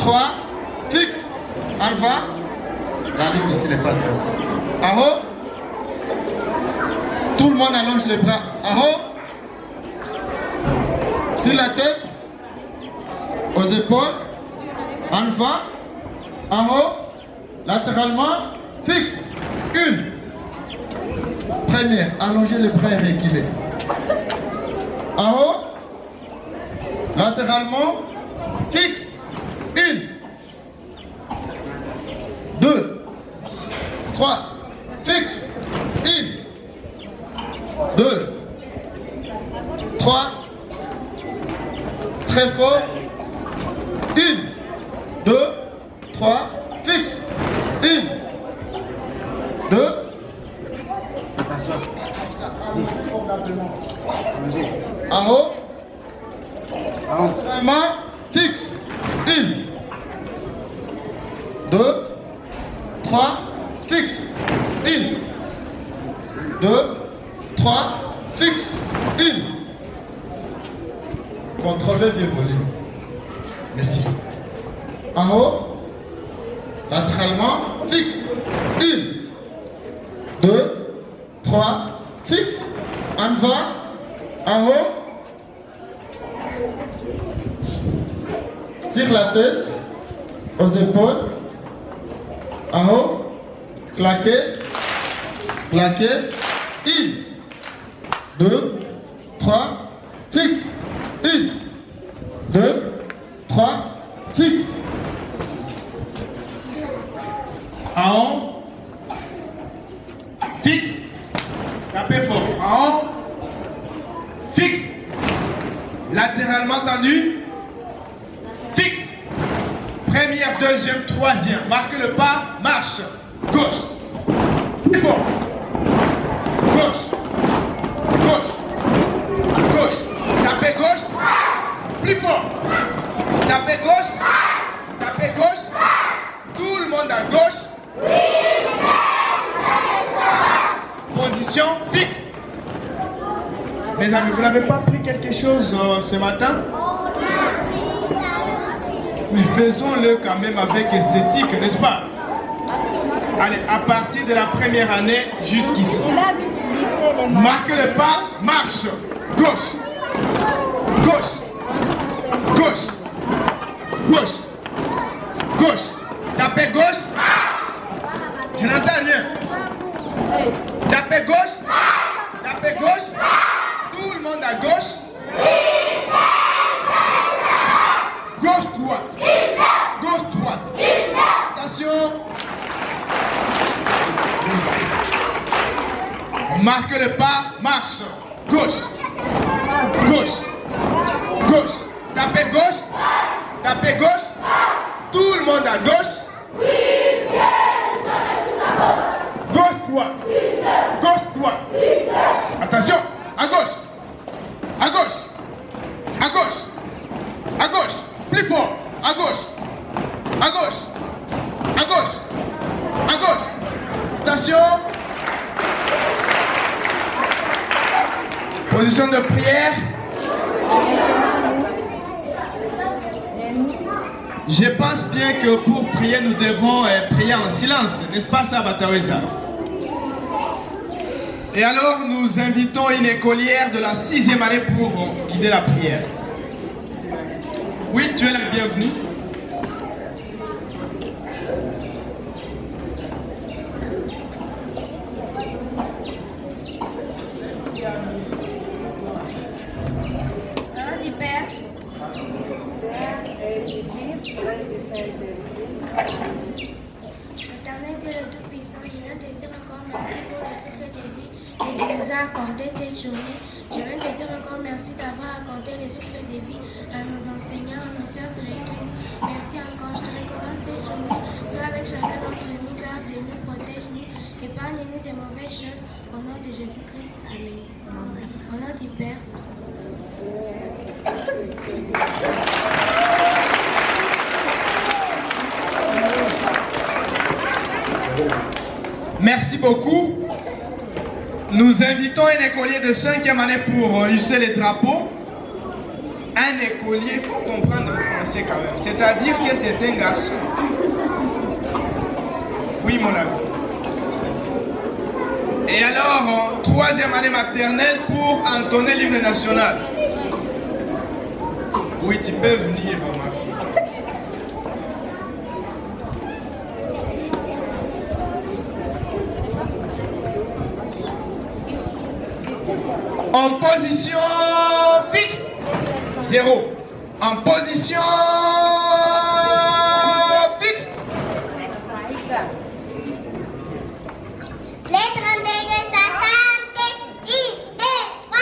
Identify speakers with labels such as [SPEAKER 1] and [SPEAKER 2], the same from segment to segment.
[SPEAKER 1] 3, fixe. Alpha. La ligne ici n'est pas droite. En haut. Tout le monde allonge les bras. En haut. Sur la tête. Aux épaules. En bas. En haut. Latéralement. Fixe. Une. Première. Allongez les bras et reculez. En haut. Latéralement. Fixe. Une. 2. 3. Fixe. 1. 2. 3. Très fort. 1. 2. 3. Fixe. 1. 2. En haut. Vraiment fixe. 1. 2. 3. Fixe. 1. 2. 3. Fixe. 1. Contrôlez bien vos lignes. Merci. En haut. Latéralement. Fixe. 1. 2. 3. Fixe. En bas. En haut. Sur la tête. Aux épaules. En haut. Claquez. Claquez. 1. 2. 3. Fixe. 1. 2. 3. Fixe.
[SPEAKER 2] En haut. Fixe. Tapez fort. En haut. Fixe. Latéralement tendu. Fixe. Première, deuxième, troisième. Marquez le pas. Marche. Gauche. Plus fort. Gauche. Gauche. Gauche. Tapez gauche. Plus fort. Tapez gauche. Tapez gauche. Tout le monde à gauche. Position fixe. Mes amis, vous n'avez pas pris quelque chose ce matin? Mais faisons-le quand même avec esthétique, n'est-ce pas? Allez, à partir de la première année jusqu'ici. Marquez le pas, marche. Gauche. Gauche. Gauche. Gauche. Gauche. Tapez gauche. Je n'entends rien. Tapez gauche. Tapez gauche. Tout le monde à gauche. Gauche, droite. Gauche, droite. Station. Marquez le pas, marche. Gauche. Gauche. Gauche. Tapez gauche. Tapez gauche. Tout le monde à gauche. Gauche, droite. Gauche, droite. Attention. À gauche. À gauche. À gauche. À gauche. Plus fort. À gauche. À gauche. À gauche. À gauche. Station. Position de prière. Je pense bien que pour prier, nous devons prier en silence. N'est-ce pas ça, Bataoueza? Et alors, nous invitons une écolière de la 6e année pour guider la prière. Oui, tu es la bienvenue.
[SPEAKER 3] Nom du Père. Éternel Dieu le Tout-Puissant, je viens te dire encore merci pour le souffle de vie que tu nous as accordé cette journée. Je viens te dire encore merci d'avoir accordé le souffle de vie à nos enseignants, à nos sœurs directrices. Merci encore, je te recommande cette journée. Sois avec chacun d'entre nous, garde-nous, protège-nous, épargne-nous des mauvaises choses. Au nom de Jésus-Christ, Amen. Au nom du Père.
[SPEAKER 2] Merci beaucoup. Nous invitons un écolier de 5e année pour hisser les drapeaux. Un écolier l'écolier, il faut comprendre le français quand même. C'est-à-dire que c'est un garçon. Oui, mon ami. Et alors, 3e année maternelle pour entonner l'hymne national. Oui, tu peux venir, ma fille. En position fixe, 0. En position fixe.
[SPEAKER 4] Lettre de Sasante, I, D, 3.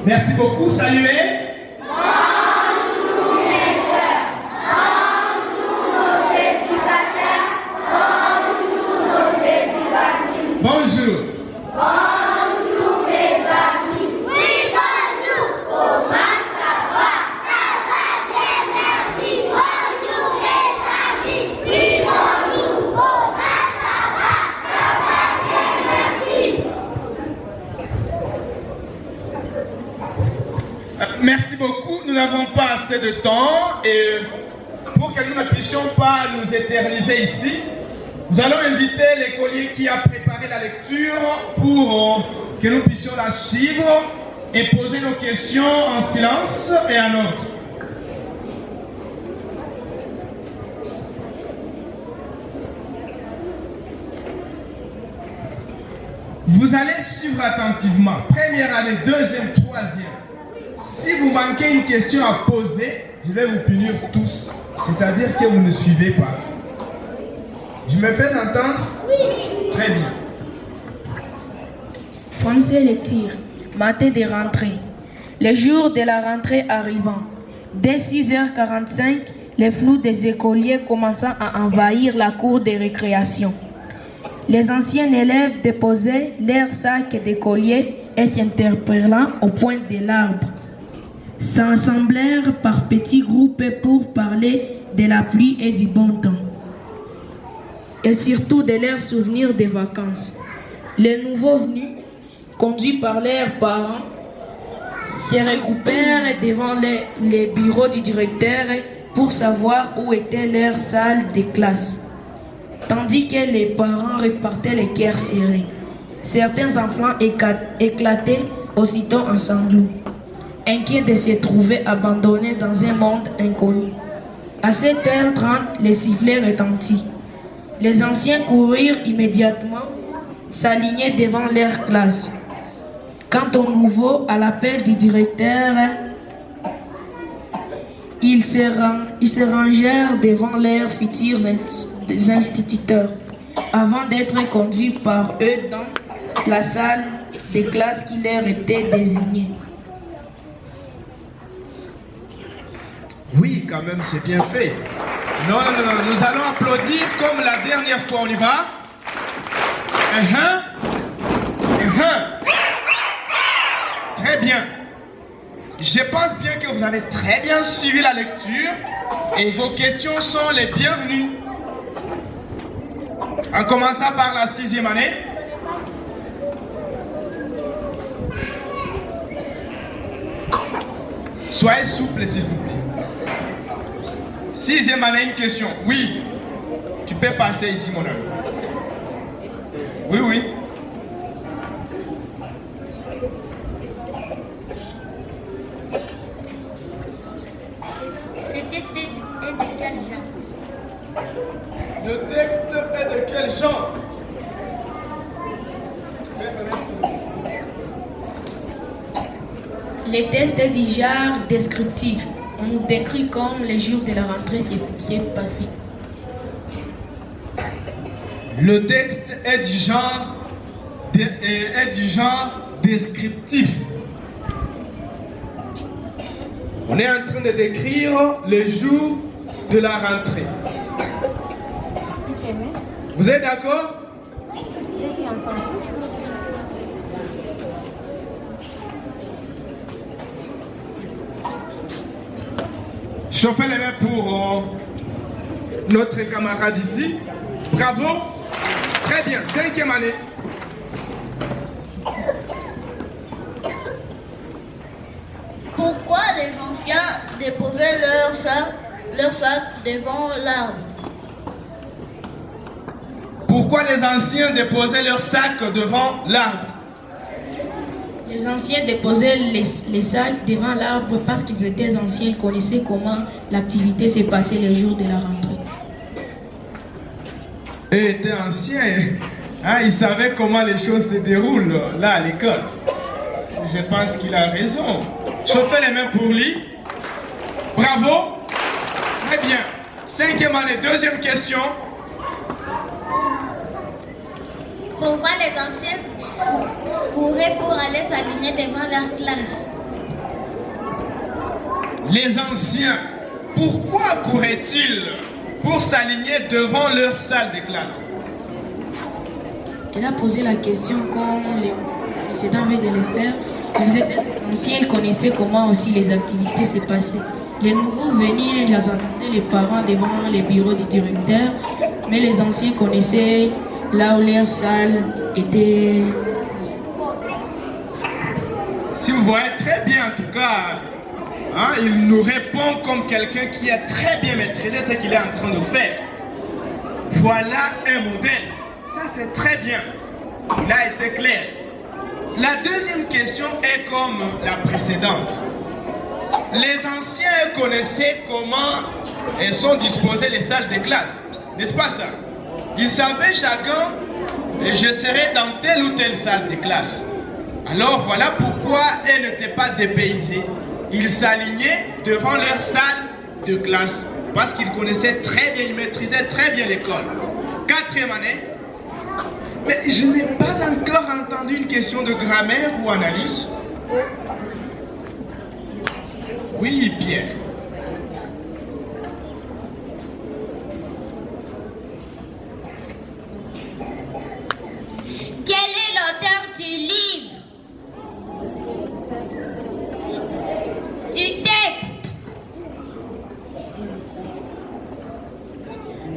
[SPEAKER 2] Merci beaucoup, saluez.
[SPEAKER 4] Bonjour mes sœurs, bonjour nos éducateurs, bonjour nos éducatrices.
[SPEAKER 2] Bonjour.
[SPEAKER 4] Bonjour mes amis. Oui, bonjour. Comment ça va? Ça va bien, merci. Bonjour mes amis. Oui, bonjour. Comment ça va? Ça va bien, merci.
[SPEAKER 2] Merci beaucoup, nous n'avons pas assez de temps et pour que nous ne puissions pas nous éterniser ici, nous allons inviter l'écolier qui a préparé la lecture pour que nous puissions la suivre et poser nos questions en silence et en ordre. Vous allez suivre attentivement, première année, deuxième, troisième. Si vous manquez une question à poser, je vais vous punir tous. C'est-à-dire que vous ne suivez pas. Je me fais entendre? Oui. Très bien.
[SPEAKER 5] Français lecture, matin de rentrée. Le jour de la rentrée arrivant, dès 6h45, les flous des écoliers commençant à envahir la cour de récréation. Les anciens élèves déposaient leurs sacs d'écoliers et s'interpellant au point de l'arbre. S'assemblèrent par petits groupes pour parler de la pluie et du bon temps, et surtout de leurs souvenirs des vacances. Les nouveaux venus, conduits par leurs parents, se regroupèrent devant les bureaux du directeur pour savoir où était leur salle de classe. tandis que les parents repartaient les cœurs serrés. Certains enfants éclataient aussitôt en sanglots, inquiets de se trouver abandonnés dans un monde inconnu. À 7h30, les sifflets retentirent. Les anciens courirent immédiatement, s'alignaient devant leur classe. Quant aux nouveaux, à l'appel du directeur, ils se rangèrent devant leurs futurs instituteurs, avant d'être conduits par eux dans la salle des classes qui leur était désignée.
[SPEAKER 2] Oui, quand même, c'est bien fait. Non, nous allons applaudir comme la dernière fois. On y va? Très bien. Je pense bien que vous avez très bien suivi la lecture et vos questions sont les bienvenues. En commençant par la 6e année. Soyez souple, s'il vous plaît. 6e année, une question. Oui, tu peux passer ici, mon homme. Oui, oui.
[SPEAKER 3] Ce texte est de quel genre?
[SPEAKER 2] Le texte est de quel genre?
[SPEAKER 5] Les tests est du genre descriptif. On nous décrit comme les jours de la rentrée qui est passé.
[SPEAKER 2] Le texte est du genre descriptif. On est en train de décrire le jour de la rentrée. Vous êtes d'accord? Chauffez les mains pour notre camarade ici. Bravo. Très bien. 5e année.
[SPEAKER 4] Pourquoi les anciens déposaient leur sac devant l'arbre?
[SPEAKER 2] Pourquoi les anciens déposaient leur sac devant l'arbre?
[SPEAKER 5] Les anciens déposaient les sacs devant l'arbre parce qu'ils étaient anciens, ils connaissaient comment l'activité s'est passée les jours de la rentrée.
[SPEAKER 2] Ils étaient anciens, hein, ils savaient comment les choses se déroulent là à l'école. Je pense qu'il a raison. Chauffez les mains pour lui. Bravo. Très bien. 5e année, 2e question.
[SPEAKER 4] Pourquoi les anciens couraient pour aller s'aligner devant leur classe?
[SPEAKER 2] Les anciens, pourquoi couraient-ils pour s'aligner devant leur salle de classe?
[SPEAKER 5] Elle a posé la question comme les précédents avaient de le faire. Ils étaient anciens, ils connaissaient comment aussi les activités se passaient. Les nouveaux venaient, ils attendaient les parents devant les bureaux du directeur, mais les anciens connaissaient là où leur salle était.
[SPEAKER 2] Si vous voyez très bien en tout cas, hein, il nous répond comme quelqu'un qui a très bien maîtrisé ce qu'il est en train de faire. Voilà un modèle. Ça c'est très bien. Il a été clair. La 2e question est comme la précédente. Les anciens connaissaient comment sont disposées les salles de classe. N'est-ce pas ça? Ils savaient chacun, je serai dans telle ou telle salle de classe. Alors voilà pourquoi elles n'étaient pas dépaysées. Ils s'alignaient devant leur salle de classe parce qu'ils connaissaient très bien, ils maîtrisaient très bien l'école. 4e année. Mais je n'ai pas encore entendu une question de grammaire ou analyse. Oui, Pierre.
[SPEAKER 4] Quel est l'auteur du livre? Du texte?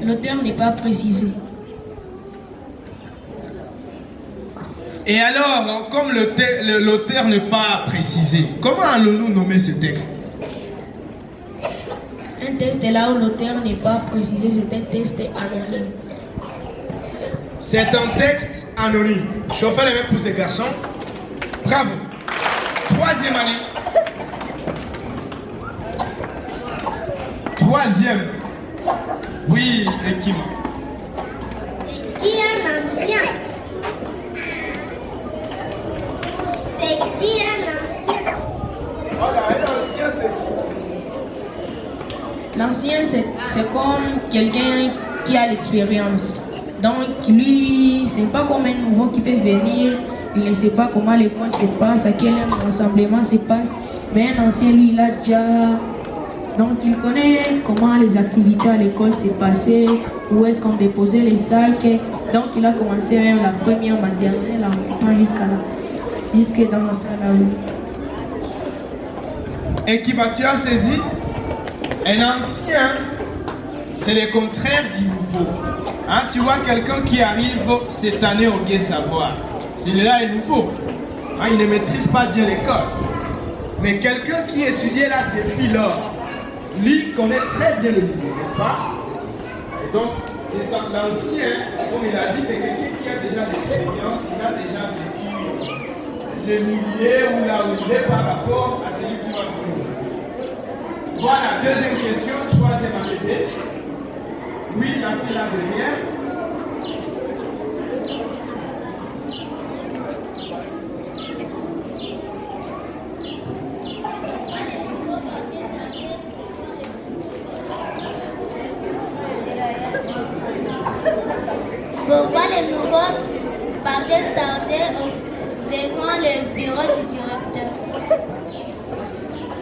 [SPEAKER 5] L'auteur n'est pas précisé.
[SPEAKER 2] Et alors, comme l'auteur n'est pas précisé, comment allons-nous nommer ce texte?
[SPEAKER 5] Un test est là où l'auteur n'est pas précisé, c'est un test anonyme.
[SPEAKER 2] C'est un texte anonyme. Chauffez les mains pour ces garçons. Bravo. Troisième année. Troisième. Oui, l'équipe.
[SPEAKER 4] C'est qui un ancien? C'est qui un ancien?
[SPEAKER 2] Voilà, un ancien, c'est
[SPEAKER 5] L'ancien, c'est comme quelqu'un qui a l'expérience. Donc, lui, c'est pas comme un nouveau qui peut venir, il ne sait pas comment l'école se passe, à quel rassemblement se passe. Mais un ancien, lui, il a déjà. Donc, il connaît comment les activités à l'école se passaient, où est-ce qu'on déposait les sacs. Donc, il a commencé même la première maternelle en jusque dans la salle à eau.
[SPEAKER 2] Et qui tu as saisi? Un ancien, c'est le contraire du nouveau. Hein, tu vois quelqu'un qui arrive cette année au Gai Savoir. Celui-là est nouveau. Hein, il ne maîtrise pas bien l'école. Mais quelqu'un qui étudiait là depuis lors, lui connaît très bien le niveau, n'est-ce pas? Et donc, c'est l'ancien, comme il a dit, c'est quelqu'un qui a déjà l'expérience, il a déjà vécu le milieu ou là où il est par rapport à celui qui va venir. Voilà, deuxième question, troisième arrivée. Oui, la fille là derrière.
[SPEAKER 4] Pourquoi les nouveaux partaient tarder devant le bureau du directeur?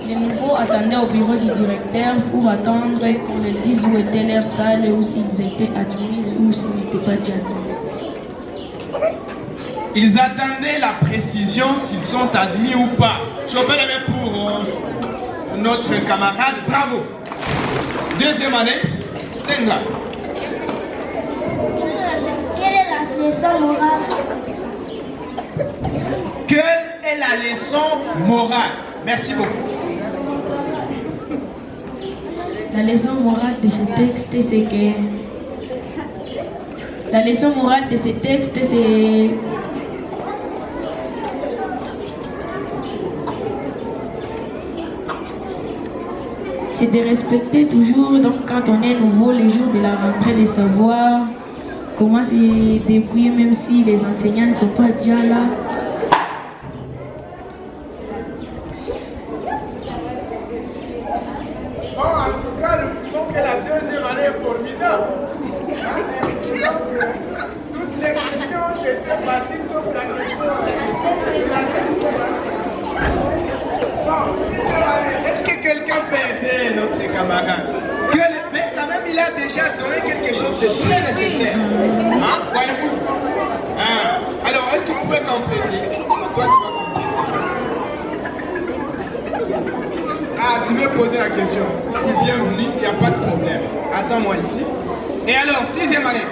[SPEAKER 5] Les nouveaux attendaient au bureau du directeur pour attendre qu'on leur dise où était leur salle ou s'ils étaient admis ou s'ils n'étaient pas déjà admis.
[SPEAKER 2] Ils attendaient la précision s'ils sont admis ou pas. Chauffez les mains pour notre camarade. Bravo. Deuxième année, Senga.
[SPEAKER 3] Quelle est la leçon morale?
[SPEAKER 2] Quelle est la leçon morale? Merci beaucoup.
[SPEAKER 5] La leçon morale de ce texte, c'est que... La leçon morale de ce texte, c'est... C'est de respecter toujours, donc quand on est nouveau, les jours de la rentrée, de savoir comment se débrouiller, même si les enseignants ne sont pas déjà là.
[SPEAKER 2] Bon, en tout cas, nous trouvons que la deuxième année est formidable. Toutes les questions qui étaient faciles sauf la question. Bon, est-ce que quelqu'un peut aider notre camarade? Mais quand même, il a déjà donné quelque chose de très nécessaire. Hein? Voyez-vous? Hein? Alors, est-ce que vous pouvez compléter? Toi, tu vas compléter. Ah, tu veux poser la question? Bienvenue, il n'y a pas de problème. Attends-moi ici. Et alors, sixième année,